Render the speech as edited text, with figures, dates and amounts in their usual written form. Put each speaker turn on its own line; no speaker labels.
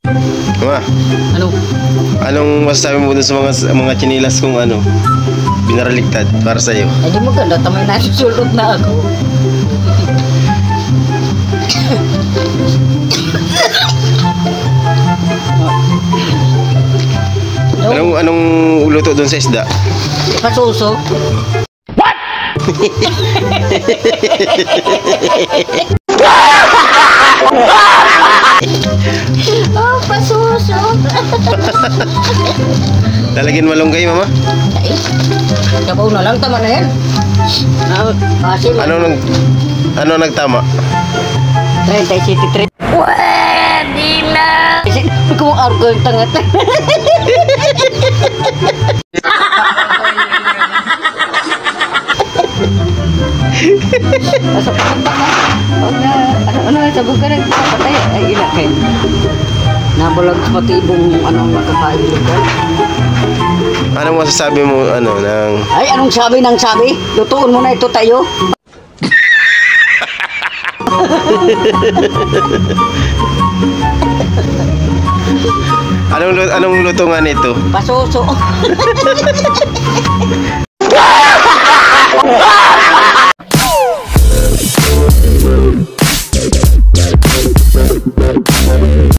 Ma,
Ano?
anong masasabi mo dun sa mga chinilas kung ano, binaraligtad para sa iyo?
Ay, di maganda. Tamay na susulot na ako.
Anong luto dun sa isda?
Pasuso. Oh, pasuso.
Lalagyan malunggay, mama?
Ay, kabaw na lang. Tama na yan. Kasi
Ano nagtama?
30, 73. Pwede na! Kung argo yung tangat. Ano, sabog ka rin. Patay, ay ina kayo. Nabalag pati ibong nakakain lugar.
Anong masasabi mo,
Ay, anong sabi ng sabi? Lutuin mo na ito tayo.
Anong luto nga nito?
Pasuso.